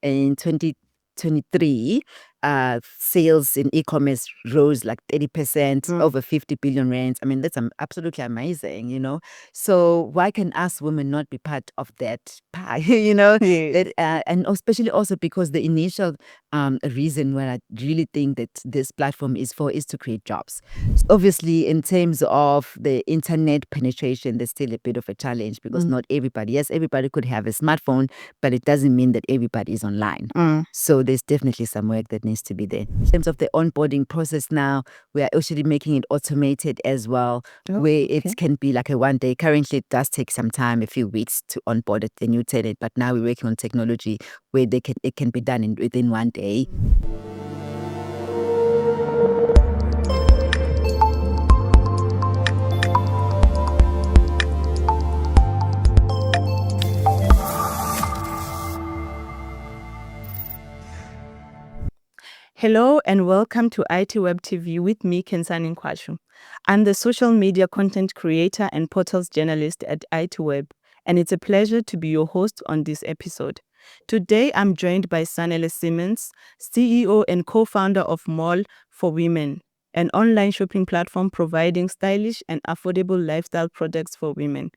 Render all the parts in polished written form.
in 2023, sales in e-commerce rose like 30%, over 50 billion rands. I mean, that's absolutely amazing, So why can us women not be part of that pie, Yes. and especially also because the initial reason why I really think that this platform is for is to create jobs. Obviously, in terms of the internet penetration, there's still a bit of a challenge because not everybody, yes, everybody could have a smartphone, but it doesn't mean that everybody is online. So there's definitely some work that needs to be there. In terms of the onboarding process now, we are actually making it automated as well, where it can be like a one day. Currently, it does take some time, a few weeks to onboard the new tenant, but now we're working on technology where it can be done within one day. Hello and welcome to ITWeb TV with me, Kensani Nkwashu. I'm the social media content creator and portals journalist at ITWeb, and it's a pleasure to be your host on this episode. Today, I'm joined by Sanele Simmons, CEO and co-founder of Mall for Women, an online shopping platform providing stylish and affordable lifestyle products for women.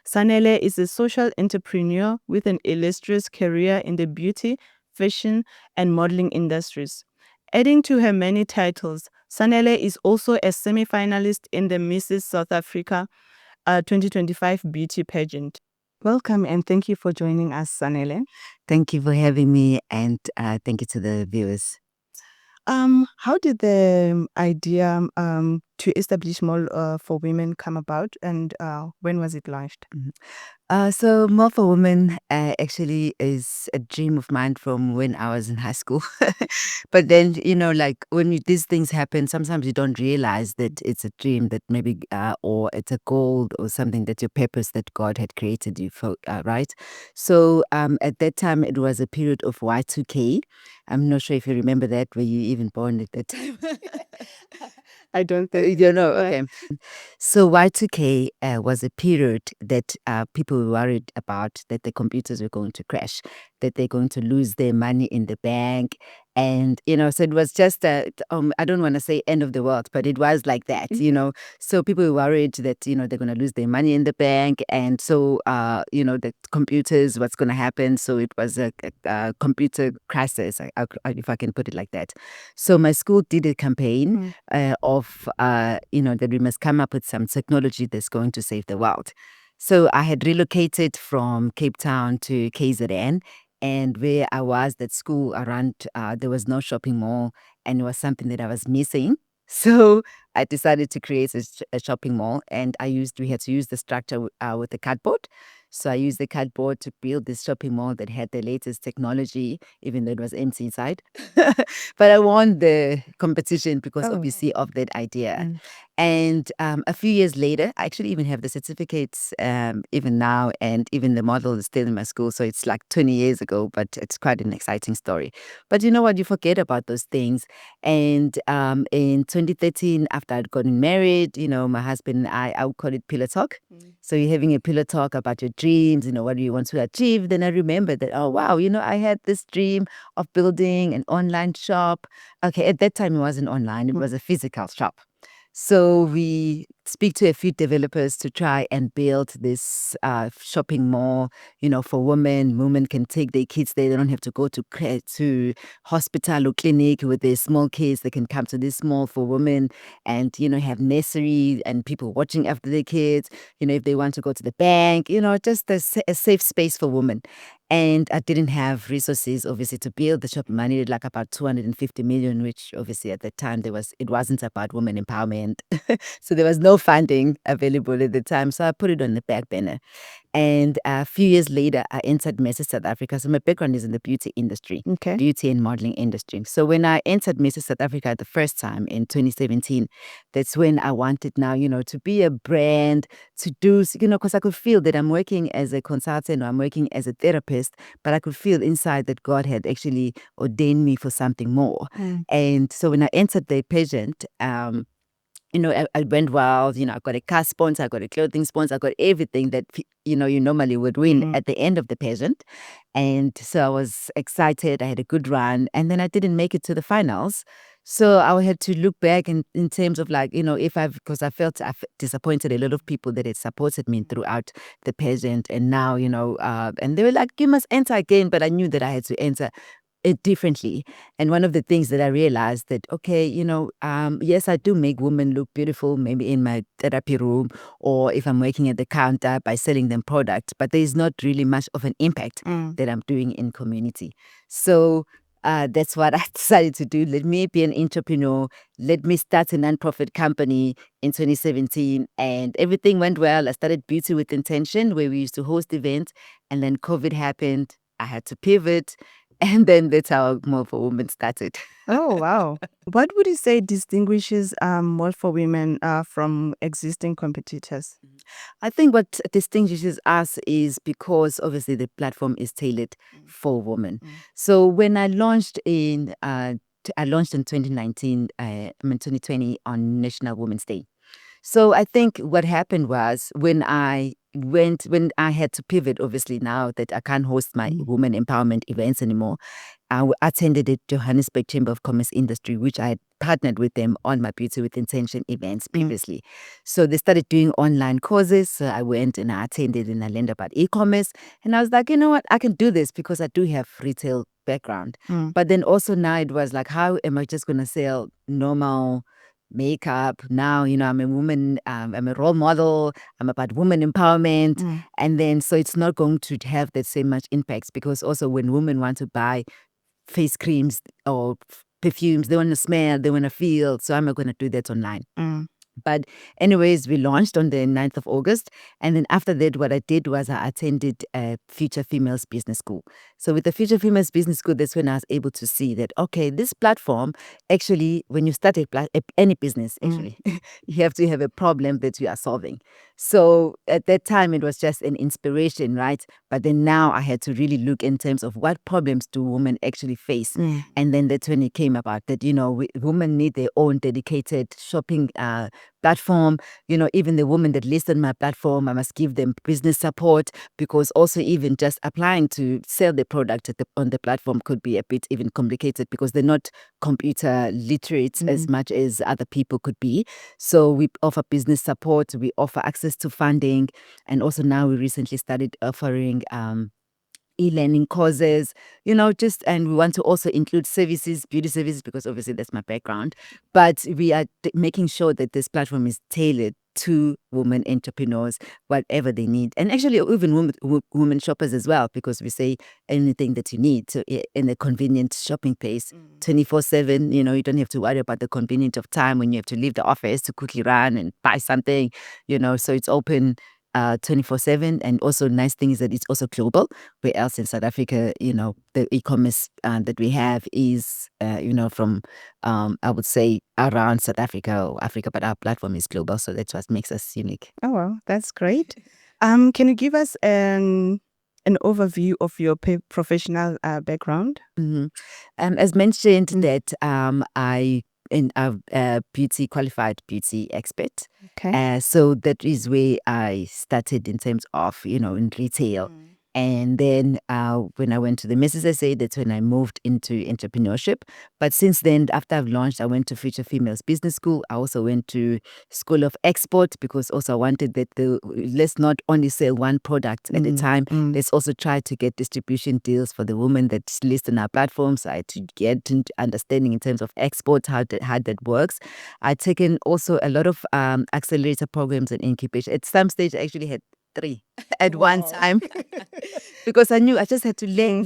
Sanele is a social entrepreneur with an illustrious career in the beauty, fashion, and modeling industries. Adding to her many titles, Sanele is also a semi-finalist in the Mrs. South Africa 2025 beauty pageant. Welcome and thank you for joining us, Sanele. Thank you for having me, and thank you to the viewers. How did the idea to establish Mall for Women come about, and when was it launched? So More for Women actually is a dream of mine from when I was in high school. But then, like when these things happen, sometimes you don't realize that it's a dream that maybe, or it's a goal or something that your purpose that God had created you for, right? So at that time, it was a period of Y2K. I'm not sure if you remember that. Were you even born at that time? I don't You think. don't know? Okay. So Y2K was a period that people were worried about that the computers were going to crash, that they're going to lose their money in the bank. And, so it was just, I don't want to say end of the world, but it was like that, So people were worried that, they're going to lose their money in the bank. And so, the computers, what's going to happen? So it was a computer crisis, if I can put it like that. So my school did a campaign of, that we must come up with some technology that's going to save the world. So I had relocated from Cape Town to KZN, and where I was, that school around, there was no shopping mall, and it was something that I was missing. So I decided to create a shopping mall, and we had to use the structure with the cardboard. So I used the cardboard to build this shopping mall that had the latest technology, even though it was empty inside. But I won the competition because obviously of that idea. And a few years later, I actually even have the certificates even now, and even the model is still in my school. So it's like 20 years ago, but it's quite an exciting story. But you know what? You forget about those things. And in 2013, after I'd gotten married, my husband and I would call it pillow talk. So you're having a pillow talk about your dreams, what do you want to achieve? Then I remembered that, oh, wow, I had this dream of building an online shop. Okay, at that time, it wasn't online, it was a physical shop. So we speak to a few developers to try and build this shopping mall, for women. Women can take their kids there. They don't have to go to hospital or clinic with their small kids. They can come to this mall for women and, have nursery and people watching after their kids. If they want to go to the bank, just a safe space for women. And I didn't have resources, obviously, to build the shop. I needed like about 250 million, which obviously at the time it wasn't about women empowerment. So there was no funding available at the time. So I put it on the back burner. And a few years later, I entered Mrs. South Africa. So my background is in the beauty industry, beauty and modeling industry. So when I entered Mrs. South Africa the first time in 2017, that's when I wanted now, to be a brand, to do, because I could feel that I'm working as a consultant or I'm working as a therapist, but I could feel inside that God had actually ordained me for something more. And so when I entered the pageant, I went well. I got a car sponsor, I got a clothing sponsor, I got everything that, you normally would win at the end of the pageant. And so I was excited. I had a good run. And then I didn't make it to the finals. So I had to look back in terms of like, because I felt I disappointed a lot of people that had supported me throughout the pageant. And now, and they were like, you must enter again. But I knew that I had to enter it differently. And one of the things that I realized that, okay, yes, I do make women look beautiful, maybe in my therapy room or if I'm working at the counter by selling them products, but there's not really much of an impact that I'm doing in community. So that's what I decided to do. Let me be an entrepreneur. Let me start a nonprofit company in 2017. And everything went well. I started Beauty with Intention, where we used to host events. And then COVID happened. I had to pivot. And then that's how More for Women started. Oh, wow. What would you say distinguishes More for Women from existing competitors? I think what distinguishes us is because obviously the platform is tailored for women. So when I launched in 2019, 2020 on National Women's Day. So I think what happened was when I had to pivot, obviously now that I can't host my women empowerment events anymore, I attended the Johannesburg Chamber of Commerce Industry, which I had partnered with them on my Beauty with Intention events previously. So they started doing online courses. So I went and I attended and I learned about e-commerce. And I was like, you know what, I can do this because I do have retail background. But then also now it was like, how am I just going to sell normal makeup? Now, I'm a woman, I'm a role model, I'm about women empowerment. And then so it's not going to have that same much impact because also when women want to buy face creams or perfumes, they want to smell, they want to feel. So I'm not going to do that online. But anyways, we launched on the 9th of August. And then after that, what I did was I attended a Future Females Business School. So with the Future Females Business School, that's when I was able to see that, okay, this platform, actually, when you start any business, actually, you have to have a problem that you are solving. So at that time, it was just an inspiration, right? But then now I had to really look in terms of what problems do women actually face. And then that's when it came about that, women need their own dedicated shopping platform. Even the women that list on my platform, I must give them business support because also even just applying to sell the product on the platform could be a bit even complicated because they're not computer literate as much as other people could be. So we offer business support, we offer access to funding, and also now we recently started offering e-learning courses, and we want to also include services, beauty services, because obviously that's my background. But we are making sure that this platform is tailored to women entrepreneurs, whatever they need. And actually even women shoppers as well, because we say anything that you need in a convenient shopping place, 24/7, you don't have to worry about the convenience of time when you have to leave the office to quickly run and buy something, so it's open 24/7. And also nice thing is that it's also global, where else in South Africa, the e-commerce that we have is, from, I would say around South Africa or Africa, but our platform is global. So that's what makes us unique. Oh, wow. That's great. Can you give us an overview of your professional background? As mentioned that I a qualified beauty expert. Okay. So that is where I started in terms of, in retail. And then when I went to the Mrs. SA, that's when I moved into entrepreneurship. But since then, after I've launched, I went to Future Females Business School. I also went to School of Export because also I wanted that let's not only sell one product at a time. Let's also try to get distribution deals for the women that list on our platforms. So I had to get into understanding in terms of export, how that works. I'd taken also a lot of accelerator programs and incubation. At some stage, I actually had 3 at one time because I knew I just had to learn,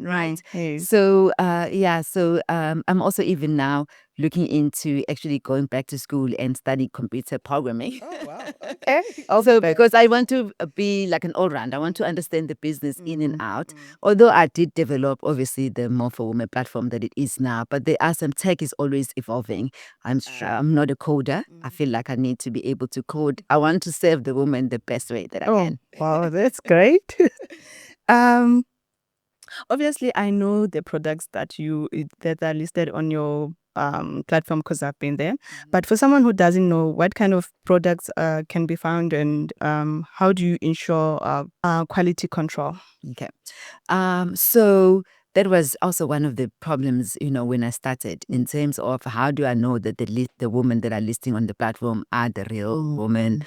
right? Yes. So I'm also even now looking into actually going back to school and studying computer programming. Oh, wow. Okay. Also, because I want to be like an all-round. I want to understand the business in and out. Although I did develop, obviously, the More for Women platform that it is now, but there are some tech is always evolving. I'm not a coder. I feel like I need to be able to code. I want to serve the woman the best way that I can. Wow, that's great. Obviously, I know the products that are listed on your platform because I've been there. But for someone who doesn't know, what kind of products can be found, and how do you ensure quality control? Okay. So that was also one of the problems, when I started, in terms of how do I know that the women that are listing on the platform are the real women,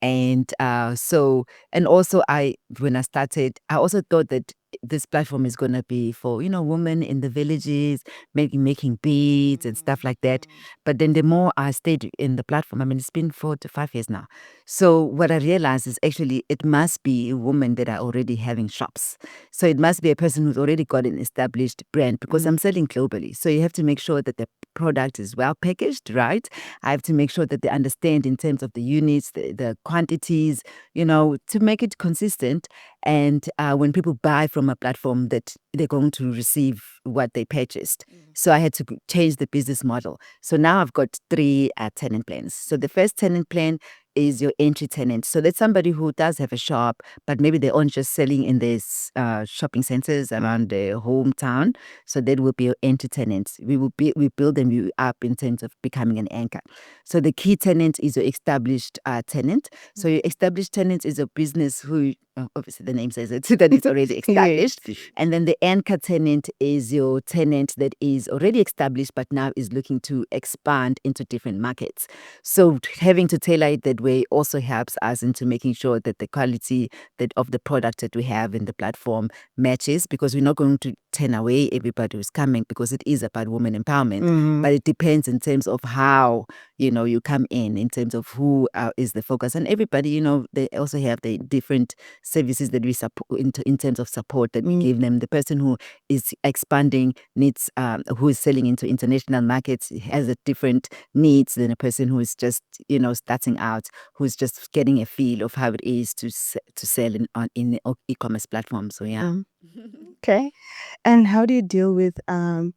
and and also when I started, I also thought that this platform is going to be for, women in the villages, making beads and stuff like that. But then the more I stayed in the platform, I mean, it's been 4 to 5 years now. So what I realized is actually it must be women that are already having shops. So it must be a person who's already got an established brand, because I'm selling globally. So you have to make sure that the product is well packaged, right? I have to make sure that they understand in terms of the units, the quantities, to make it consistent. And when people buy from a platform, that they're going to receive what they purchased. So I had to change the business model. So now I've got 3 tenant plans. So the first tenant plan is your entry tenant. So that's somebody who does have a shop, but maybe they aren't just selling in these shopping centers around their hometown. So that will be your entry tenants. We build them you up in terms of becoming an anchor. So the key tenant is your established tenant. So your established tenant is a business who, obviously the name says it, that it's already established. And then the anchor tenant is your tenant that is already established, but now is looking to expand into different markets. So having to tailor it that way also helps us into making sure that the quality of the product that we have in the platform matches, because we're not going to turn away everybody who's coming, because it is about women empowerment. But it depends in terms of how, you come in terms of who is the focus. And everybody, they also have the different services that we support in terms of support that we give them. The person who is expanding needs, who is selling into international markets, has a different needs than a person who is just, starting out, who's just getting a feel of how it is to sell in e-commerce platforms. So yeah. Okay. And how do you deal with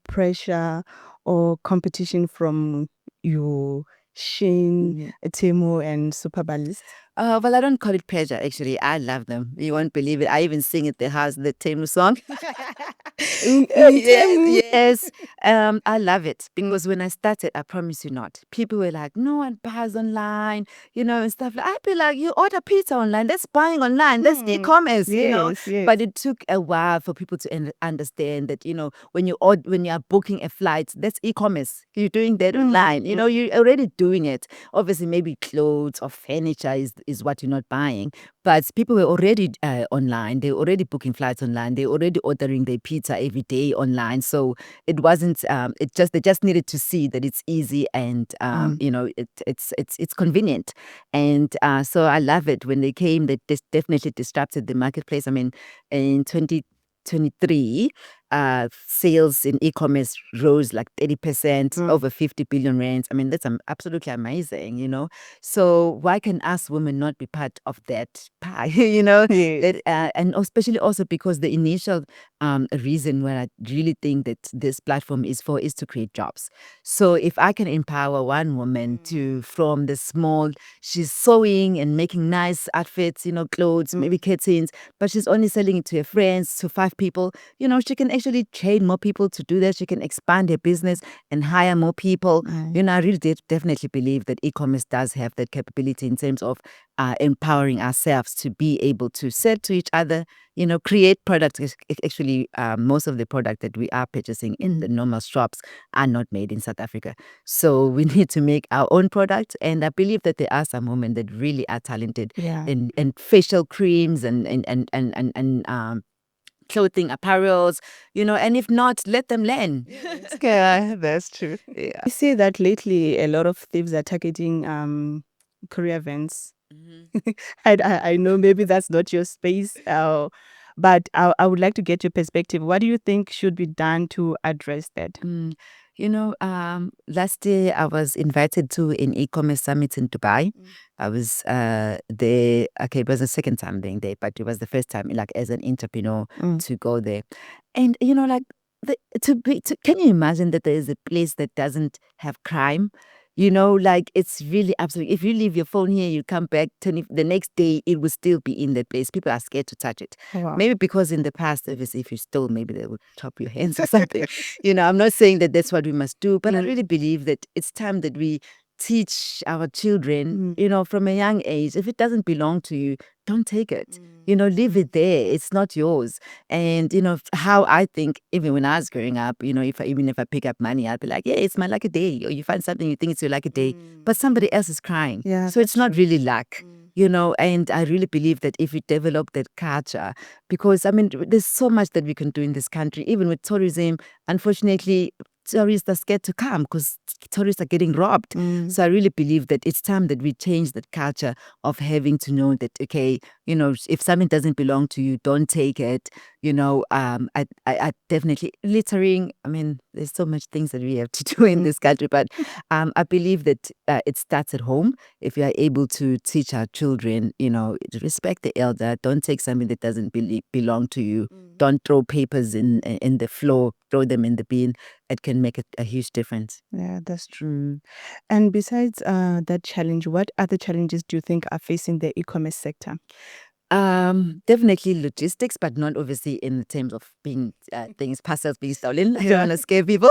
pressure or competition from your Shein, Temu, and Superbalist? Well, I don't call it pressure, actually. I love them. You won't believe it. I even sing at the house the Temu song. Yes. I love it, because when I started, I promise you not, people were like, no one buys online, and stuff. I'd be like, you order pizza online, that's buying online, that's e-commerce, Yes. But it took a while for people to understand that, when you are booking a flight, that's e-commerce. You're doing that online, you're already doing it. Obviously, maybe clothes or furniture is what you're not buying. But people were already online. They were already booking flights online. They were already ordering their pizza every day online. So it wasn't. They just needed to see that it's easy and it's convenient. And so I love it when they came. They definitely disrupted the marketplace. I mean, in 2023, sales in e-commerce rose like 30%, over 50 billion rands. I mean, that's absolutely amazing, So why can us women not be part of that pie, Yes. And especially also because the initial reason why I really think that this platform is to create jobs. So if I can empower one woman from the small, she's sewing and making nice outfits, clothes, maybe curtains, but she's only selling it to her friends, to 5 people, she can actually train more people to do that. She can expand her business and hire more people. I really definitely believe that e-commerce does have that capability in terms of empowering ourselves to be able to sell to each other, create products. Actually, most of the product that we are purchasing in the normal shops are not made in South Africa. So we need to make our own product. And I believe that there are some women that really are talented in facial creams and clothing, apparels, and if not, let them learn. Yeah, that's true. Yeah. I see that lately a lot of thieves are targeting career events. I know maybe that's not your space, but I would like to get your perspective. What do you think should be done to address that? Last year I was invited to an e-commerce summit in Dubai. I was there. Okay, it was the second time being there, but it was the first time, like as an entrepreneur, to go there. And like can you imagine that there is a place that doesn't have crime? Like it's really absolutely. If you leave your phone here, you come back, the next day, it will still be in that place. People are scared to touch it. Wow. Maybe because in the past, obviously, if you stole, maybe they would chop your hands or something. I'm not saying that that's what we must do, but I really believe that it's time that we teach our children, from a young age. If it doesn't belong to you, don't take it. Leave it there. It's not yours. And, how I think, even when I was growing up, even if I pick up money, I'd be like, yeah, it's my lucky day. Or you find something, you think it's your lucky day, but somebody else is crying. Yeah, so it's not really luck. And I really believe that if we develop that culture, because, there's so much that we can do in this country, even with tourism, unfortunately, tourists are scared to come because tourists are getting robbed. So I really believe that it's time that we change that culture of having to know that, okay, if something doesn't belong to you, don't take it. I definitely littering. There's so much things that we have to do in this country, but I believe that it starts at home. If you are able to teach our children, respect the elder, don't take something that doesn't belong to you. Don't throw papers in the floor, throw them in the bin. It can make a huge difference. Yeah, that's true. And besides that challenge, what other challenges do you think are facing the e-commerce sector? Definitely logistics, but not obviously in terms of being parcels being stolen. I don't want to scare people.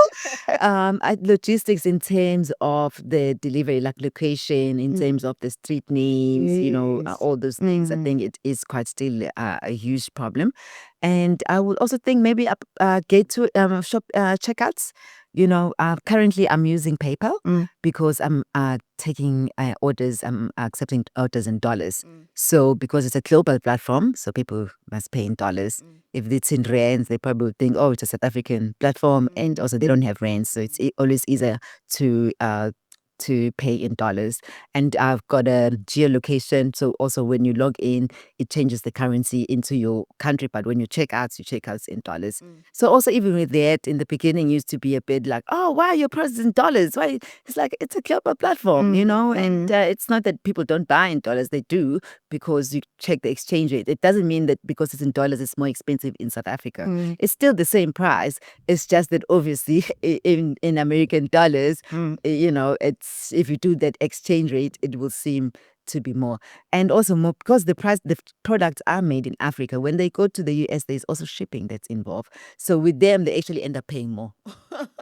Logistics in terms of the delivery, like location, in terms of the street names, Yes. all those things. I think it is quite still a huge problem. And I would also think maybe get to shop checkouts. Currently I'm using PayPal because I'm taking orders, I'm accepting orders in dollars. So because it's a global platform, so people must pay in dollars. If it's in rands, they probably would think, oh, it's a South African platform, and also they don't have rands, so it's always easier to pay in dollars. And I've got a geolocation, so also when you log in, it changes the currency into your country, but when you check out in dollars. So also even with that, in the beginning, used to be a bit like, oh, why are your prices in dollars? Why? It's like, it's a global platform, and it's not that people don't buy in dollars, they do, because you check the exchange rate. It doesn't mean that because it's in dollars, it's more expensive in South Africa. It's still the same price. It's just that obviously in American dollars, it's, if you do that exchange rate, it will seem to be more. And also more because the products are made in Africa. When they go to the US, there's also shipping that's involved. So with them, they actually end up paying more.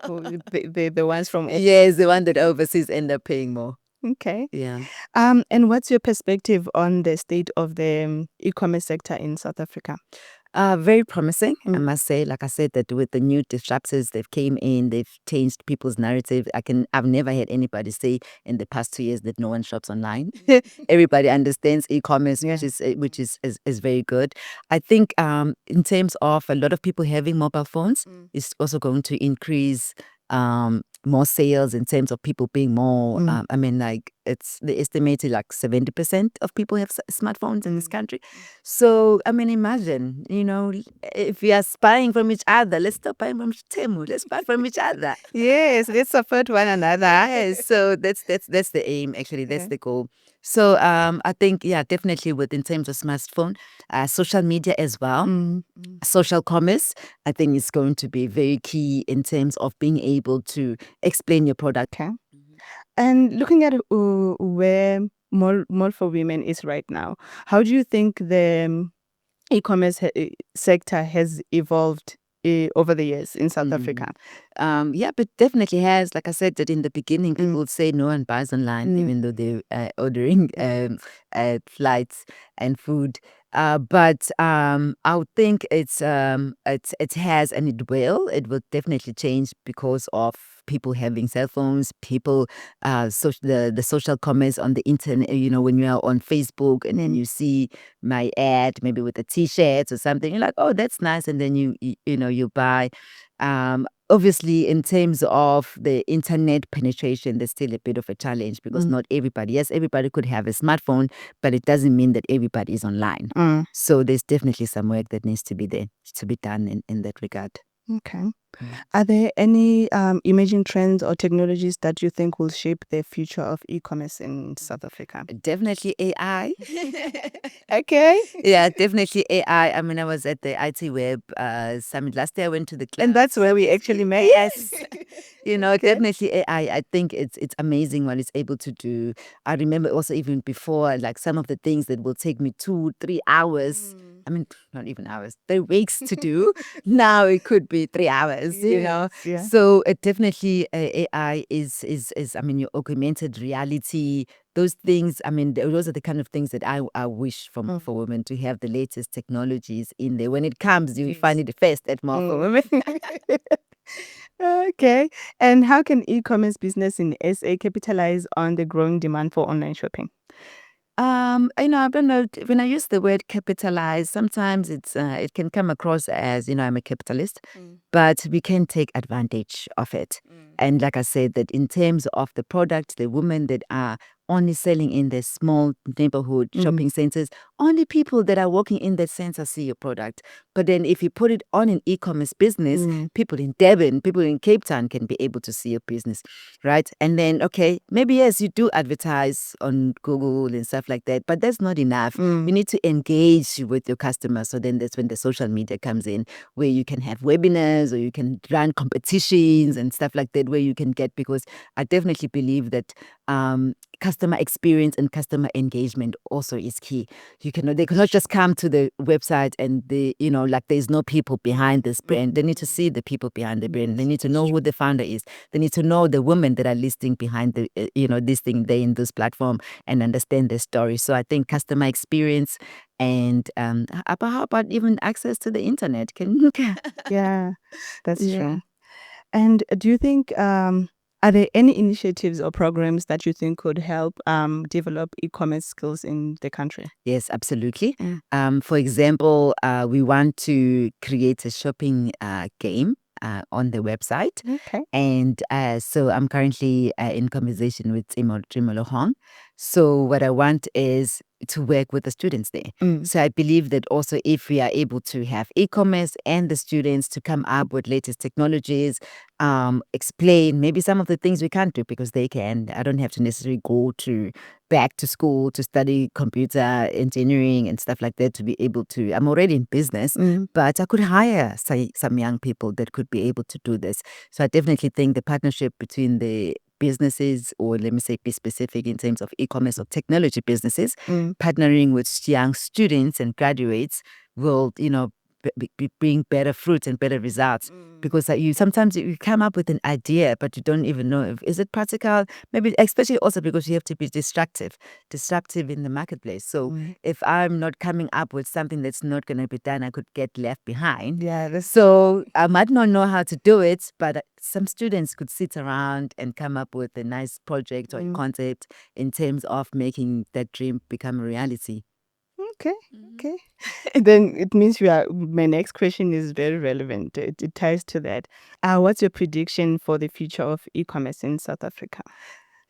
The ones from Yes, the one that overseas end up paying more. Okay. Yeah. And what's your perspective on the state of the e-commerce sector in South Africa? Very promising, I must say. Like I said, that with the new disruptors, they've came in, they've changed people's narrative. I've never had anybody say in the past 2 years that no one shops online. Everybody understands e-commerce, which is very good. I think in terms of a lot of people having mobile phones, it's also going to increase more sales in terms of people being more. It's the estimated like 70% of people have smartphones in this country. So imagine, if we are spying from each other, let's stop buying from Temu. Let's buy from each other. Yes, let's support one another. Yes, so that's the aim. Actually, that's the goal. So I think definitely in terms of smartphone, social media as well. Social commerce, I think, is going to be very key in terms of being able to explain your product. Okay. And looking at where Mall for Women is right now, how do you think the e-commerce sector has evolved over the years in South Africa? But definitely has. Like I said, that in the beginning, people would say no one buys online, even though they're ordering flights and food. But I would think it has, and it will definitely change because of people having cell phones, people the social commerce on the internet. When you are on Facebook and then you see my ad, maybe with a T-shirt or something, you're like, oh, that's nice, and then you buy. Obviously, in terms of the internet penetration, there's still a bit of a challenge because not everybody, yes, everybody could have a smartphone, but it doesn't mean that everybody is online. So there's definitely some work that needs to be done in that regard. Okay. Are there any emerging trends or technologies that you think will shape the future of e-commerce in South Africa? Definitely AI. Okay. Yeah, definitely AI. I mean, I was at the ITWeb summit last year. I went to the class. And that's where we actually met. Yes. Okay. Definitely AI. I think it's amazing what it's able to do. I remember also even before, like some of the things that will take me 2-3 hours. I mean, not even hours, 3 weeks to do. Now it could be 3 hours, Yes, yeah. So it definitely AI is I mean, your augmented reality, those things. I mean, those are the kind of things that I wish for women to have the latest technologies in there. When it comes, you find it first at more for women. Okay. And how can e-commerce business in SA capitalize on the growing demand for online shopping? I don't know. When I use the word capitalize, sometimes it can come across as, I'm a capitalist, but we can take advantage of it. And like I said, that in terms of the product, the women that are only selling in the small neighborhood shopping centers, only people that are working in that center see your product. But then if you put it on an e-commerce business, people in Devon, people in Cape Town can be able to see your business, right? And then, okay, maybe yes, you do advertise on Google and stuff like that, but that's not enough. You need to engage with your customers. So then that's when the social media comes in, where you can have webinars or you can run competitions and stuff like that, where you can get, because I definitely believe that customer experience and customer engagement also is key. They cannot just come to the website and like there's no people behind this brand. They need to see the people behind the brand. They need to know who the founder is. They need to know the women that are listing behind the listing there in this platform and understand their story. So I think customer experience and how about even access to the internet? Yeah, that's Yeah. true. And do you think are there any initiatives or programs that you think could help develop e-commerce skills in the country? Yes, absolutely. For example, we want to create a shopping game on the website. Okay. And so I'm currently in conversation with Trimolo Hong. So what I want is to work with the students there. So I believe that also if we are able to have e-commerce and the students to come up with latest technologies, explain maybe some of the things we can't do because they can. I don't have to necessarily go back to school to study computer engineering and stuff like that to be able to. I'm already in business, but I could hire some young people that could be able to do this. So I definitely think the partnership between the businesses, or let me say be specific in terms of e-commerce or technology businesses, partnering with young students and graduates will, bring better fruits and better results. Because sometimes you come up with an idea, but you don't even know is it practical. Maybe especially also because you have to be disruptive in the marketplace. So if I'm not coming up with something that's not going to be done, I could get left behind. Yeah. So I might not know how to do it, but some students could sit around and come up with a nice project or concept in terms of making that dream become a reality. Okay. Okay. Then it means my next question is very relevant. It ties to that. What's your prediction for the future of e-commerce in South Africa?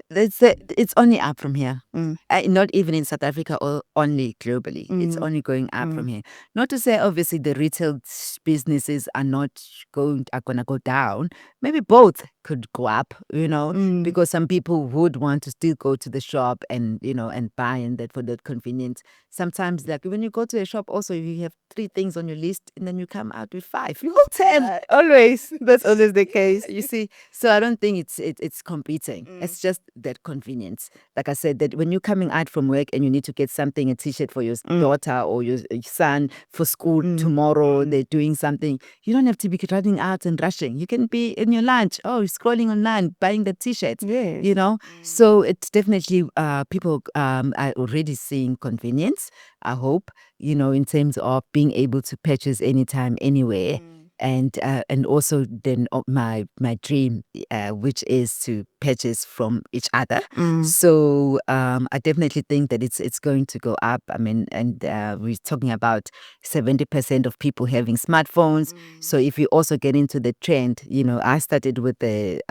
It's only up from here. Mm. Not even in South Africa or only globally. It's only going up from here. Not to say obviously the retail businesses are gonna go down. Maybe both could go up, because some people would want to still go to the shop and and buy, and that for that convenience. Sometimes, like when you go to a shop, also you have 3 things on your list, and then you come out with 5, 10. Always. That's always the case. You see, so I don't think it's competing. It's just that convenience. Like I said, that when you're coming out from work and you need to get something, a t-shirt for your daughter or your son for school tomorrow, they're doing something. You don't have to be running out and rushing. You can be in your lunch, scrolling online, buying the t-shirts. Yes. So it's definitely people are already seeing convenience, I hope, in terms of being able to purchase anytime, anywhere. And also then my dream, which is to purchase from each other. So I definitely think that it's going to go up. I mean, and we're talking about 70% of people having smartphones. So if you also get into the trend, I started with the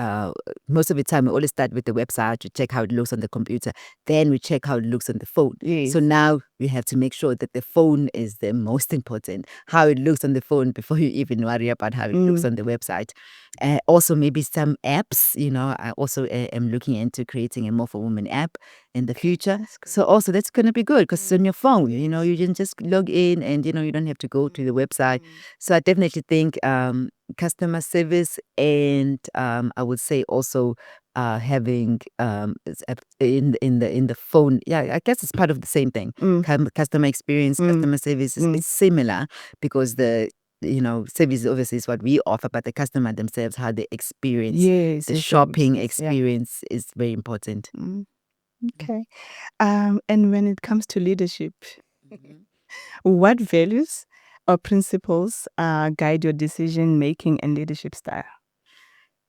most of the time we always start with the website to check how it looks on the computer. Then we check how it looks on the phone. Yes. So now you have to make sure that the phone is the most important, how it looks on the phone before you even worry about how it looks on the website. Also, maybe some apps, I also am looking into creating a More for Women app in the future. So also that's going to be good because it's on your phone, you can just log in and, you don't have to go to the website. So I definitely think customer service and I would say also having in the phone, I guess it's part of the same thing. Customer experience, customer service is similar because the service obviously is what we offer, but the customer themselves, how they experience the shopping experience is very important. Okay. And when it comes to leadership, what values or principles guide your decision making and leadership style?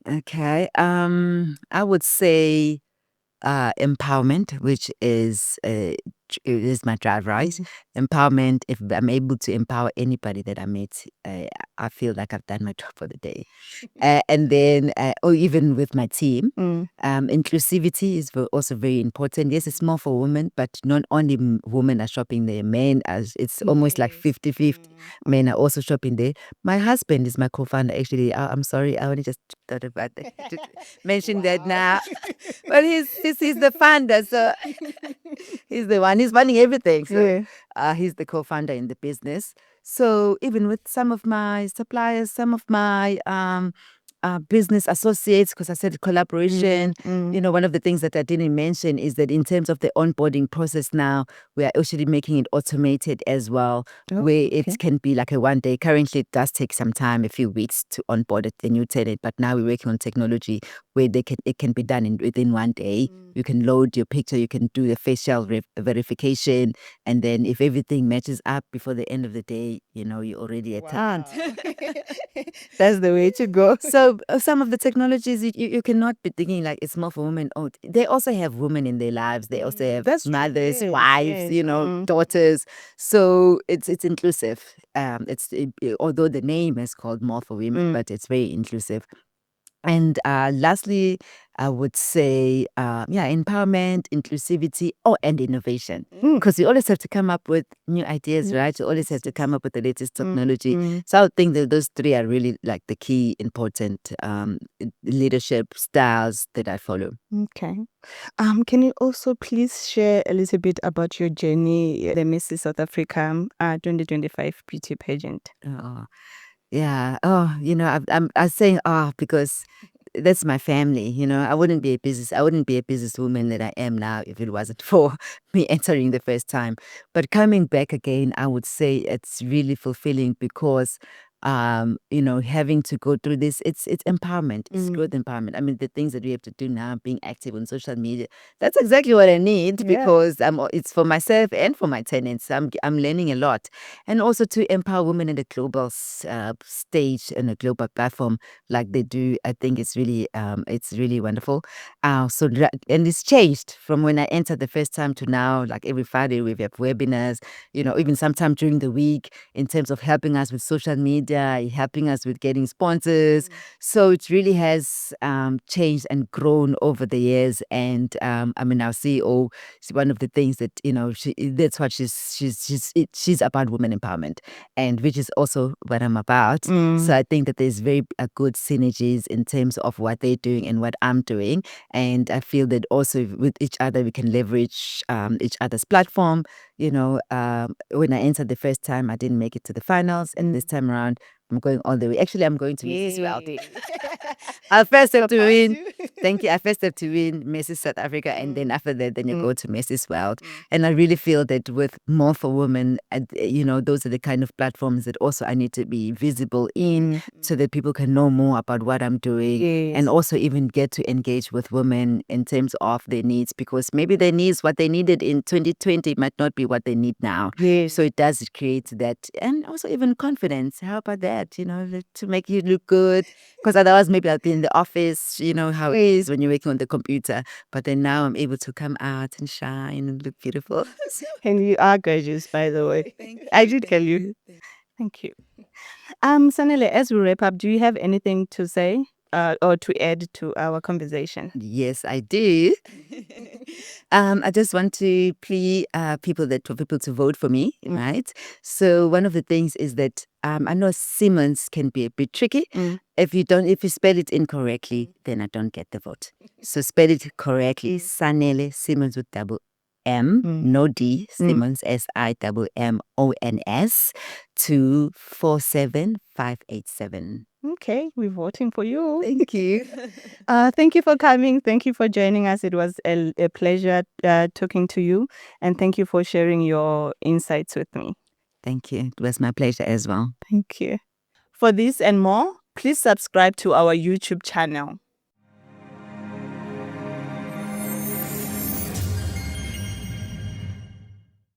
Okay. I would say empowerment, which is my drive, right? Empowerment. If I'm able to empower anybody that I meet, I feel like I've done my job for the day. And then, or even with my team, inclusivity is also very important. Yes, it's more for women, but not only women are shopping there. Men, as it's almost like 50-50. Men are also shopping there. My husband is my co-founder. Actually, I'm sorry, I only just thought about that. To mention that now. But he's the founder, so he's the one. He's running everything. So he's the co-founder in the business. So even with some of my suppliers, some of my business associates, because I said collaboration, one of the things that I didn't mention is that in terms of the onboarding process now, we are actually making it automated as well, where it can be like a one day. Currently, it does take some time, a few weeks to onboard the new tenant, but now we're working on technology where it can be done within one day. You can load your picture, you can do the facial verification, and then if everything matches up before the end of the day, you're already a tenant. That's the way to go. So some of the technologies you cannot be thinking like it's more for women. Oh, they also have women in their lives. They also have mothers, wives, daughters. So it's inclusive. Although the name is called More for Women, but it's very inclusive. And lastly, I would say, empowerment, inclusivity, and innovation. Because you always have to come up with new ideas, right? You always have to come up with the latest technology. So I would think that those three are really like the key important leadership styles that I follow. Okay. Can you also please share a little bit about your journey, the Mrs. South Africa 2025 beauty pageant? Yeah. I'm saying because that's my family. I wouldn't be a businesswoman that I am now if it wasn't for me entering the first time. But coming back again, I would say it's really fulfilling because having to go through this, it's empowerment, it's growth empowerment. I mean, the things that we have to do now, being active on social media, that's exactly what I need because it's for myself and for my tenants. I'm learning a lot, and also to empower women in the global stage and a global platform like they do. I think it's really wonderful. And it's changed from when I entered the first time to now. Like every Friday we have webinars. Even sometime during the week in terms of helping us with social media, helping us with getting sponsors. So it really has changed and grown over the years. And I mean, our CEO, one of the things that that's what she's about women empowerment, and which is also what I'm about. So I think that there's very good synergies in terms of what they're doing and what I'm doing, and I feel that also with each other we can leverage each other's platform. When I entered the first time, I didn't make it to the finals, and this time around, I'm going all the way. Actually, I'm going to Mrs. World. I first have to win. Thank you. I first have to win Mrs. South Africa, and then after that, then you go to Mrs. World. And I really feel that with More for Women, those are the kind of platforms that also I need to be visible in, so that people can know more about what I'm doing, and also even get to engage with women in terms of their needs, because maybe their needs, what they needed in 2020 might not be what they need now. So it does create that, and also even confidence. How about that? To make you look good, because otherwise maybe I'll be in the office, how it is when you're working on the computer, but then now I'm able to come out and shine and look beautiful. And you are gorgeous, by the way. I did tell you. Thank you. Sanele, as we wrap up, do you have anything to say? or to add to our conversation? Yes, I do. I just want to plea for people to vote for me, right? So one of the things is that I know Simmons can be a bit tricky. If you spell it incorrectly, then I don't get the vote. So spell it correctly. Sanele Simmons with double M, no D, Simmons, Simmons, to 47587. Okay, we're voting for you. Thank you. Thank you for coming. Thank you for joining us. It was a pleasure talking to you. And thank you for sharing your insights with me. Thank you. It was my pleasure as well. Thank you. For this and more, please subscribe to our YouTube channel.